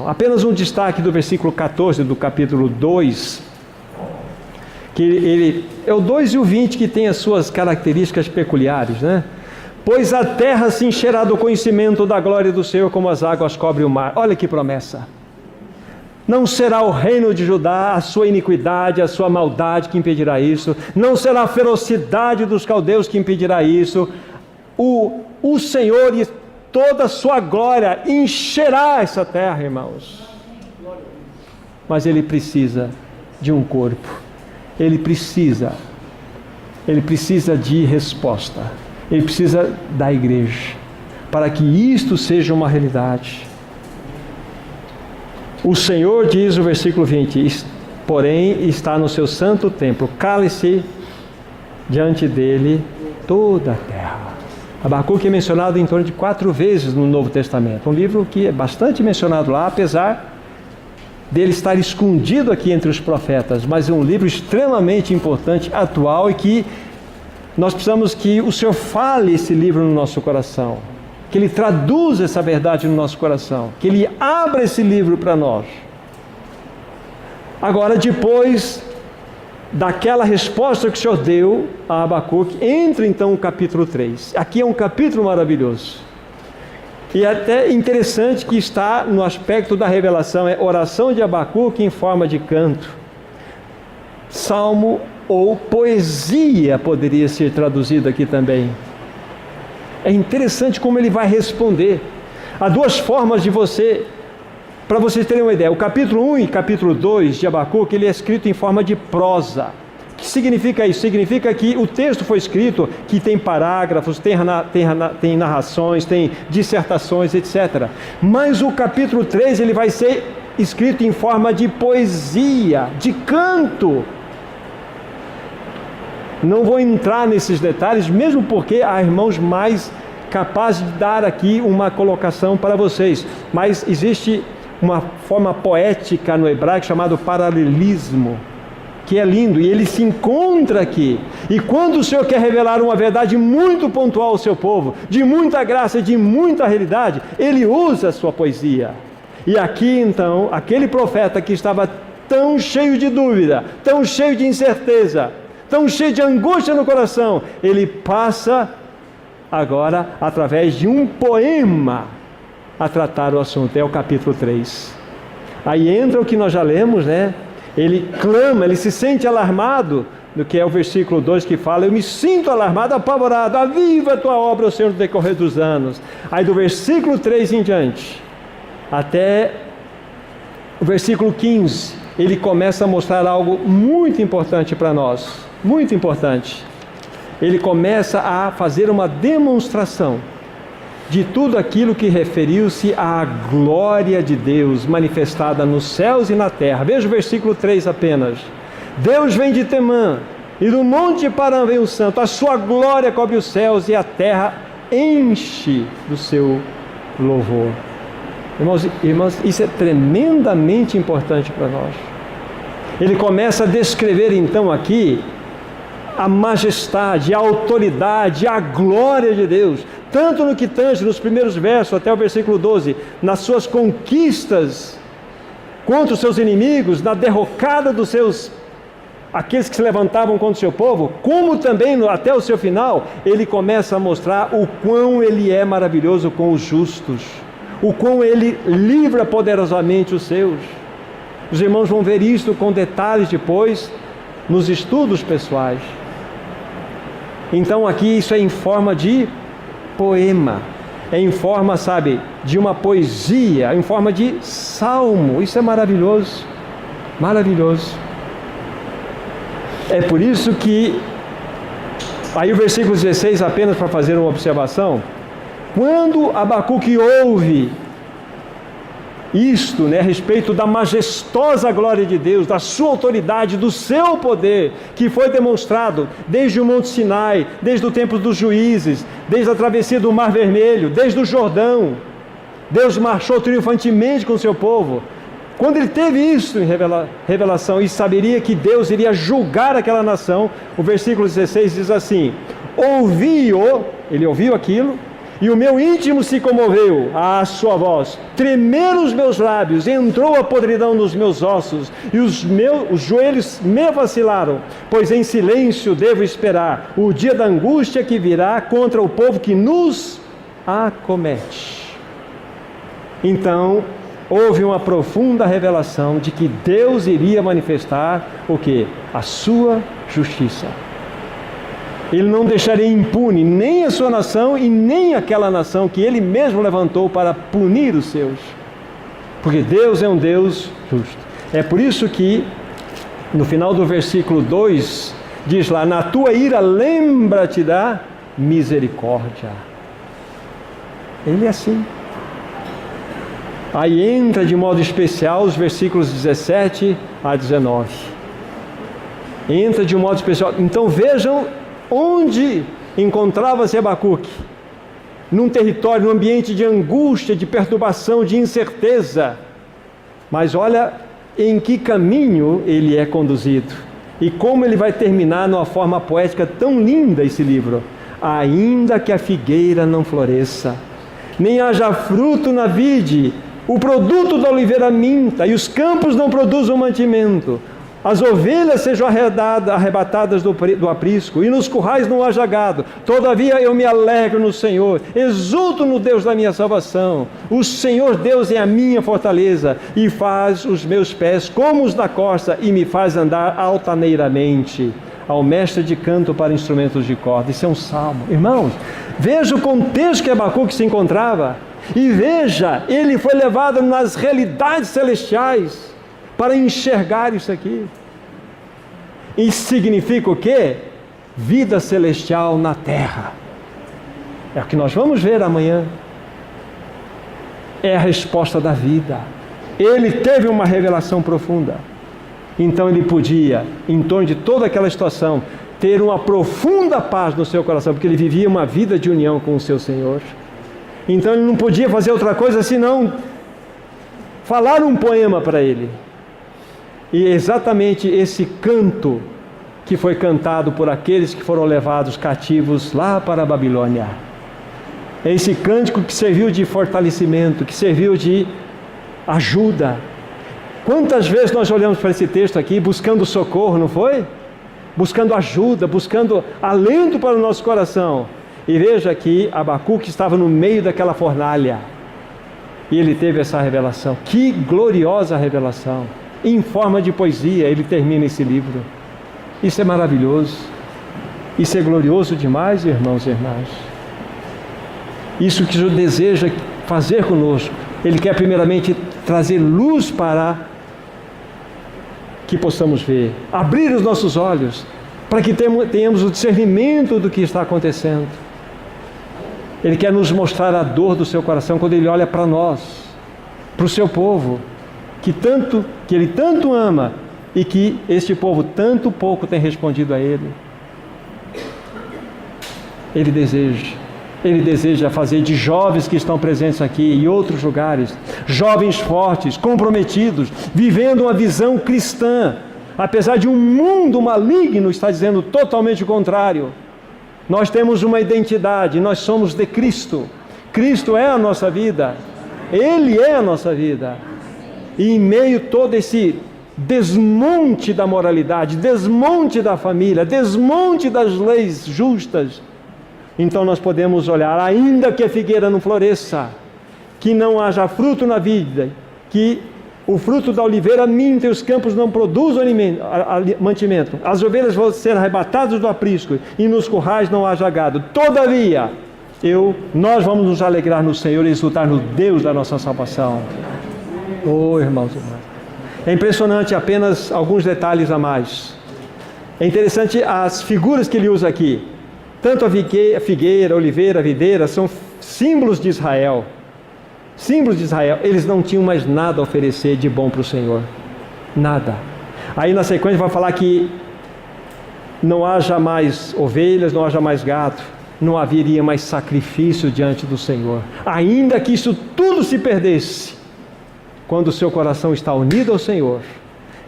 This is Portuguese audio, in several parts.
Apenas um destaque do versículo 14 do capítulo 2, que é o 2 e o 20 que tem as suas características peculiares, né? Pois a terra se encherá do conhecimento da glória do Senhor, como as águas cobrem o mar. Olha que promessa! Não será o reino de Judá, a sua iniquidade, a sua maldade que impedirá isso. Não será a ferocidade dos caldeus que impedirá isso. O Senhor e toda a sua glória encherá essa terra, irmãos. Mas Ele precisa de um corpo. Ele precisa de resposta. Ele precisa da igreja, para que isto seja uma realidade. O Senhor diz no versículo 20, porém está no seu santo templo, cale-se diante dele toda a terra. Abacuque é mencionado em torno de 4 vezes no Novo Testamento, um livro que é bastante mencionado lá, apesar dele estar escondido aqui entre os profetas, mas é um livro extremamente importante, atual, e que nós precisamos que o Senhor fale esse livro no nosso coração, que Ele traduza essa verdade no nosso coração, que Ele abra esse livro para nós. Agora, depois daquela resposta que o Senhor deu a Abacuque, entra então o capítulo 3. Aqui é um capítulo maravilhoso. E é até interessante que está no aspecto da revelação, é oração de Abacuque em forma de canto. Salmo ou poesia poderia ser traduzido aqui também. É interessante como ele vai responder. Há 2 formas de para vocês terem uma ideia. O capítulo 1 e capítulo 2 de Abacuque, ele é escrito em forma de prosa. O que significa isso? Significa que o texto foi escrito, que tem parágrafos, tem narrações, tem dissertações, etc. Mas o capítulo 3, ele vai ser escrito em forma de poesia, de canto. Não vou entrar nesses detalhes, mesmo porque há irmãos mais capazes de dar aqui uma colocação para vocês. Mas existe uma forma poética no hebraico chamado paralelismo, que é lindo, e ele se encontra aqui. E quando o Senhor quer revelar uma verdade muito pontual ao seu povo, de muita graça, de muita realidade, Ele usa a sua poesia. E aqui então, aquele profeta que estava tão cheio de dúvida, tão cheio de incerteza, tão cheio de angústia no coração, ele passa agora, através de um poema, a tratar o assunto. É o capítulo 3. Aí entra o que nós já lemos, né? Ele clama, ele se sente alarmado, do que é o versículo 2 que fala: eu me sinto alarmado, apavorado, aviva a tua obra, Senhor, no decorrer dos anos. Aí do versículo 3 em diante, até o versículo 15, ele começa a mostrar algo muito importante para nós. Muito importante. Ele começa a fazer uma demonstração de tudo aquilo que referiu-se à glória de Deus manifestada nos céus e na terra. Veja o versículo 3 apenas. Deus vem de Temã, e do monte de Parã vem o santo. A sua glória cobre os céus, e a terra enche do seu louvor. Irmãos, isso é tremendamente importante para nós. Ele começa a descrever então aqui a majestade, a autoridade, a glória de Deus, tanto no que tange nos primeiros versos até o versículo 12, nas suas conquistas contra os seus inimigos, na derrocada dos aqueles que se levantavam contra o seu povo, como também até o seu final, ele começa a mostrar o quão ele é maravilhoso com os justos, o quão ele livra poderosamente os seus. Os irmãos vão ver isso com detalhes depois, nos estudos pessoais. Então aqui isso é em forma de poema, é em forma, de uma poesia, em forma de salmo. Isso é maravilhoso, maravilhoso. É por isso que, aí o versículo 16, apenas para fazer uma observação, quando Abacuque ouve isto, a respeito da majestosa glória de Deus, da sua autoridade, do seu poder, que foi demonstrado desde o Monte Sinai, desde o tempo dos juízes, desde a travessia do Mar Vermelho, desde o Jordão. Deus marchou triunfantemente com o seu povo. Quando ele teve isso em revelação e saberia que Deus iria julgar aquela nação, o versículo 16 diz assim: ouvi-o, ele ouviu aquilo, e o meu íntimo se comoveu à sua voz. Tremeram os meus lábios, entrou a podridão nos meus ossos, e os joelhos me vacilaram, pois em silêncio devo esperar o dia da angústia que virá contra o povo que nos acomete. Então, houve uma profunda revelação de que Deus iria manifestar o quê? A sua justiça. Ele não deixaria impune nem a sua nação e nem aquela nação que ele mesmo levantou para punir os seus. Porque Deus é um Deus justo. É por isso que no final do versículo 2 diz lá: na tua ira lembra-te da misericórdia. Ele é assim. Aí entra de modo especial os versículos 17 a 19. Entra de um modo especial. Então vejam onde encontrava-se Abacuque. Num território, num ambiente de angústia, de perturbação, de incerteza. Mas olha em que caminho ele é conduzido. E como ele vai terminar numa forma poética tão linda esse livro. Ainda que a figueira não floresça, nem haja fruto na vide, o produto da oliveira minta, e os campos não produzam mantimento, as ovelhas sejam arrebatadas do aprisco, e nos currais não haja gado. Todavia eu me alegro no Senhor, exulto no Deus da minha salvação. O Senhor Deus é a minha fortaleza, e faz os meus pés como os da corça, e me faz andar altaneiramente. Ao mestre de canto para instrumentos de corda. Isso é um salmo. Irmãos, veja o contexto que Abacuque se encontrava, e veja, ele foi levado nas realidades celestiais para enxergar isso aqui. Isso significa o quê? Vida celestial na terra. É o que nós vamos ver amanhã. É a resposta da vida. Ele teve uma revelação profunda. Então ele podia, em torno de toda aquela situação, ter uma profunda paz no seu coração, porque ele vivia uma vida de união com o seu Senhor. Então ele não podia fazer outra coisa senão falar um poema para ele. E é exatamente esse canto que foi cantado por aqueles que foram levados cativos lá para a Babilônia. É esse cântico que serviu de fortalecimento, que serviu de ajuda. Quantas vezes nós olhamos para esse texto aqui buscando socorro, não foi? Buscando ajuda, buscando alento para o nosso coração. E veja que Abacuque estava no meio daquela fornalha. E ele teve essa revelação. Que gloriosa revelação! Em forma de poesia, ele termina esse livro. Isso é maravilhoso. Isso é glorioso demais, irmãos e irmãs. Isso que Jesus deseja fazer conosco. Ele quer primeiramente trazer luz para que possamos ver, abrir os nossos olhos, para que tenhamos o discernimento do que está acontecendo. Ele quer nos mostrar a dor do seu coração quando ele olha para nós, para o seu povo, que ele tanto ama e que este povo tanto pouco tem respondido a ele. Ele deseja fazer de jovens que estão presentes aqui e outros lugares, jovens fortes, comprometidos, vivendo uma visão cristã, apesar de um mundo maligno estar dizendo totalmente o contrário. Nós temos uma identidade, nós somos de Cristo. Cristo é a nossa vida, Ele é a nossa vida. E em meio a todo esse desmonte da moralidade, desmonte da família, desmonte das leis justas, então nós podemos olhar, ainda que a figueira não floresça, que não haja fruto na vida, que o fruto da oliveira minta e os campos não produzam mantimento, as ovelhas vão ser arrebatadas do aprisco e nos currais não haja gado. Todavia, nós vamos nos alegrar no Senhor e exultar no Deus da nossa salvação. Oh, irmãos e irmãs, é impressionante, apenas alguns detalhes a mais. É interessante as figuras que ele usa aqui. Tanto a figueira, a oliveira, a videira são símbolos de Israel. Símbolos de Israel. Eles não tinham mais nada a oferecer de bom para o Senhor. Nada. Aí na sequência vai falar que não haja mais ovelhas, não haja mais gado. Não haveria mais sacrifício diante do Senhor. Ainda que isso tudo se perdesse, quando o seu coração está unido ao Senhor,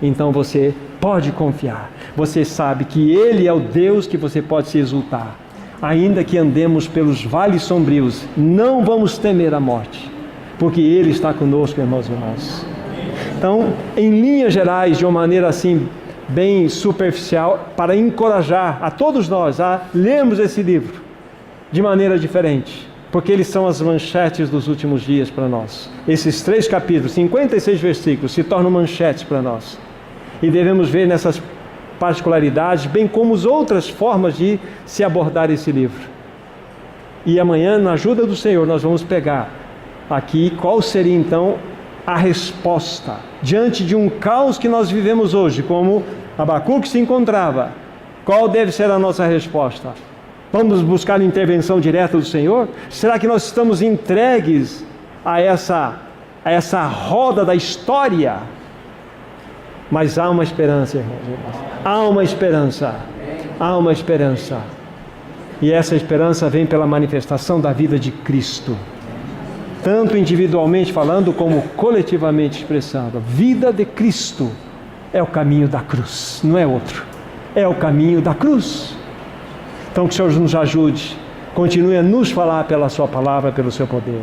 então você pode confiar. Você sabe que Ele é o Deus que você pode se exultar. ainda que andemos pelos vales sombrios, não vamos temer a morte, porque Ele está conosco, irmãos e irmãs. Então, em linhas gerais, de uma maneira assim, bem superficial, para encorajar a todos nós a lermos esse livro de maneira diferente, porque eles são as manchetes dos últimos dias para nós. Esses 3 capítulos, 56 versículos, se tornam manchetes para nós. E devemos ver nessas particularidades, bem como as outras formas de se abordar esse livro. E amanhã, na ajuda do Senhor, nós vamos pegar aqui qual seria então a resposta diante de um caos que nós vivemos hoje, como Abacuque se encontrava. Qual deve ser a nossa resposta? Vamos buscar a intervenção direta do Senhor? Será que nós estamos entregues a essa roda da história? Mas há uma esperança, irmãos e irmãs. Há uma esperança. Há uma esperança. E essa esperança vem pela manifestação da vida de Cristo. Tanto individualmente falando, como coletivamente expressando. A vida de Cristo é o caminho da cruz, não é outro. É o caminho da cruz. Então que o Senhor nos ajude. Continue a nos falar pela sua palavra, pelo seu poder.